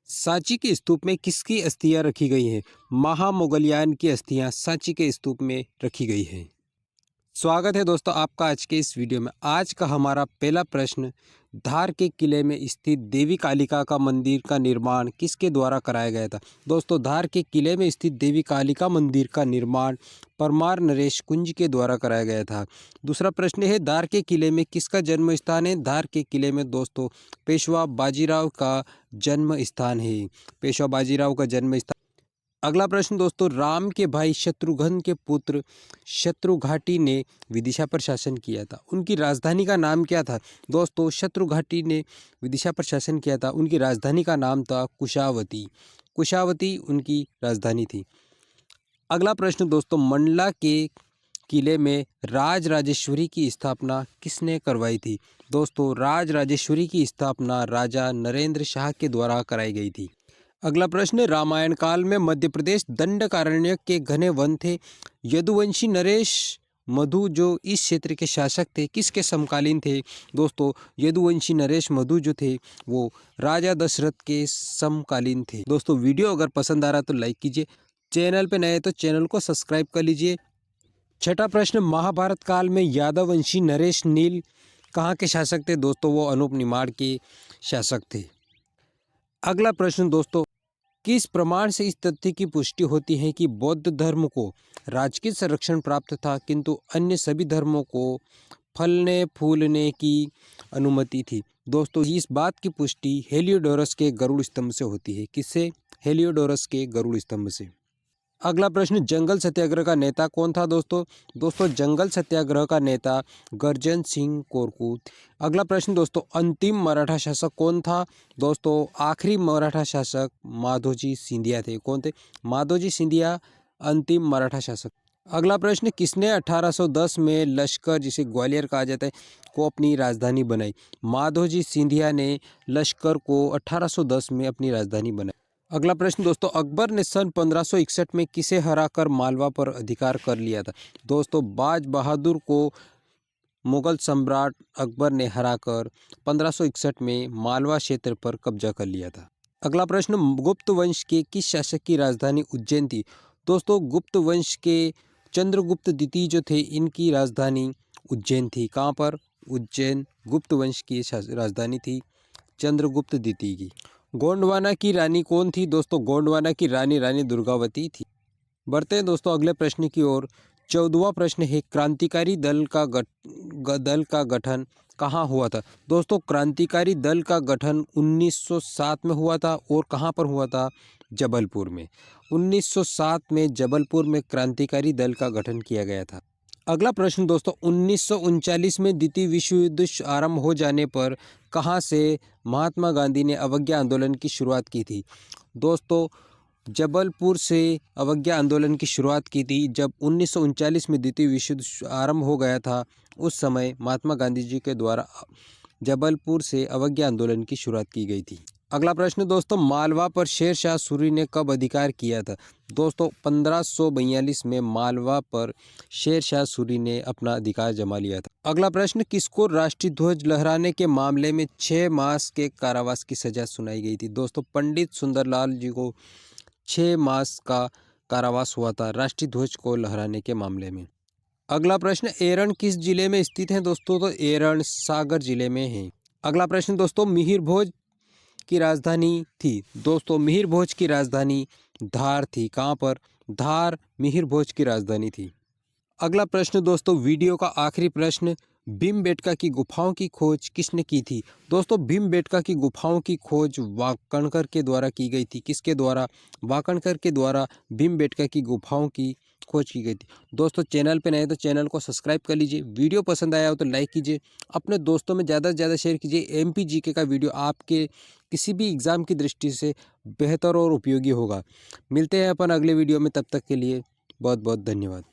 सांची के स्तूप में किसकी अस्थियां रखी गई हैं? महामोगलयान की अस्थियां सांची के स्तूप में रखी गई हैं। स्वागत है दोस्तों आपका आज के इस वीडियो में। आज का हमारा पहला प्रश्न, धार के किले में स्थित देवी कालिका का मंदिर का निर्माण किसके द्वारा कराया गया था? दोस्तों, धार के किले में स्थित देवी कालिका मंदिर का निर्माण परमार नरेश कुंज के द्वारा कराया गया था। दूसरा प्रश्न है, धार के किले में किसका जन्म स्थान है? धार के किले में दोस्तों पेशवा बाजीराव का जन्म स्थान है। पेशवा बाजीराव का जन्म स्थान। अगला प्रश्न दोस्तों, राम के भाई शत्रुघ्न के पुत्र शत्रुघाटी ने विदिशा पर शासन किया था, उनकी राजधानी का नाम क्या था? दोस्तों, शत्रुघाटी ने विदिशा पर शासन किया था, उनकी राजधानी का नाम था कुशावती। कुशावती उनकी राजधानी थी। अगला प्रश्न दोस्तों, मंडला के किले में राजराजेश्वरी की स्थापना किसने करवाई थी? दोस्तों, राजराजेश्वरी की स्थापना राजा नरेंद्र शाह के द्वारा कराई गई थी। अगला प्रश्न, रामायण काल में मध्य प्रदेश दंडकारण्य के घने वन थे। यदुवंशी नरेश मधु जो इस क्षेत्र के शासक थे, किसके समकालीन थे? दोस्तों, यदुवंशी नरेश मधु जो थे वो राजा दशरथ के समकालीन थे। दोस्तों, वीडियो अगर पसंद आ रहा तो लाइक कीजिए, चैनल पे नए तो चैनल को सब्सक्राइब कर लीजिए। छठा प्रश्न, महाभारत काल में यादववंशी नरेश नील कहाँ के शासक थे? दोस्तों, वो अनूप निमाड़ के शासक थे। अगला प्रश्न दोस्तों, किस प्रमाण से इस तथ्य की पुष्टि होती है कि बौद्ध धर्म को राजकीय संरक्षण प्राप्त था किंतु अन्य सभी धर्मों को फलने फूलने की अनुमति थी? दोस्तों, इस बात की पुष्टि हेलियोडोरस के गरुड़ स्तंभ से होती है। किससे? हेलियोडोरस के गरुड़ स्तंभ से। अगला प्रश्न, जंगल सत्याग्रह का नेता कौन था? दोस्तों जंगल सत्याग्रह का नेता गर्जन सिंह कोरकू। अगला प्रश्न दोस्तों, अंतिम मराठा शासक कौन था? दोस्तों, आखिरी मराठा शासक माधोजी सिंधिया थे। कौन थे? माधोजी सिंधिया अंतिम मराठा शासक। अगला प्रश्न, किसने 1810 में लश्कर, जिसे ग्वालियर कहा जाता है, को अपनी राजधानी बनाई? माधोजी सिंधिया ने लश्कर को 1810 में अपनी राजधानी बनाई। अगला प्रश्न दोस्तों, अकबर ने सन 1561 में किसे हराकर मालवा पर अधिकार कर लिया था? दोस्तों, बाज बहादुर को मुगल सम्राट अकबर ने हराकर 1561 में मालवा क्षेत्र पर कब्जा कर लिया था। अगला प्रश्न, गुप्त वंश के किस शासक की राजधानी उज्जैन थी? दोस्तों, गुप्त वंश के चंद्रगुप्त द्वितीय जो थे, इनकी राजधानी उज्जैन थी। कहाँ पर? उज्जैन गुप्त वंश की राजधानी थी, चंद्रगुप्त द्वितीय की। गोंडवाना की रानी कौन थी? दोस्तों, गोंडवाना की रानी दुर्गावती थी। बढ़ते हैं दोस्तों अगले प्रश्न की ओर। 14वां प्रश्न है, क्रांतिकारी दल का गठन कहाँ हुआ था? दोस्तों, क्रांतिकारी दल का गठन 1907 में हुआ था। और कहाँ पर हुआ था? जबलपुर में। 1907 में जबलपुर में क्रांतिकारी दल का गठन किया गया था। अगला प्रश्न दोस्तों, 1939 में द्वितीय विश्व युद्ध आरंभ हो जाने पर कहाँ से महात्मा गांधी ने अवज्ञा आंदोलन की शुरुआत की थी? दोस्तों, जबलपुर से अवज्ञा आंदोलन की शुरुआत की थी। जब 1939 में द्वितीय विश्व युद्ध आरंभ हो गया था, उस समय महात्मा गांधी जी के द्वारा जबलपुर से अवज्ञा आंदोलन की शुरुआत की गई थी। अगला प्रश्न दोस्तों, मालवा पर शेर शाह सूरी ने कब अधिकार किया था? दोस्तों, 1542 में मालवा पर शेर शाह सूरी ने अपना अधिकार जमा लिया था। अगला प्रश्न, किसको राष्ट्रीय ध्वज लहराने के मामले में 6 मास के कारावास की सजा सुनाई गई थी? दोस्तों, पंडित सुंदरलाल जी को 6 मास का कारावास हुआ था राष्ट्रीय ध्वज को लहराने के मामले में। अगला प्रश्न, एरन किस जिले में स्थित है? दोस्तों, तो एरन सागर जिले में है। अगला प्रश्न दोस्तों, मिहिर भोज की राजधानी थी? दोस्तों, मिहिर भोज की राजधानी धार थी। कहाँ पर? धार मिहिर भोज की राजधानी थी। अगला प्रश्न दोस्तों, वीडियो का आखिरी प्रश्न, भीमबेटका की गुफाओं की खोज किसने की थी? दोस्तों, भीमबेटका की गुफाओं की खोज वाकणकर के द्वारा की गई थी। किसके द्वारा? वाकणकर के द्वारा भीमबेटका की गुफाओं की खोज की गई थी। दोस्तों, चैनल पे नए तो चैनल को सब्सक्राइब कर लीजिए, वीडियो पसंद आया हो तो लाइक कीजिए, अपने दोस्तों में ज़्यादा से ज़्यादा शेयर कीजिए। एमपी जीके का वीडियो आपके किसी भी एग्ज़ाम की दृष्टि से बेहतर और उपयोगी होगा। मिलते हैं अपन अगले वीडियो में, तब तक के लिए बहुत बहुत धन्यवाद।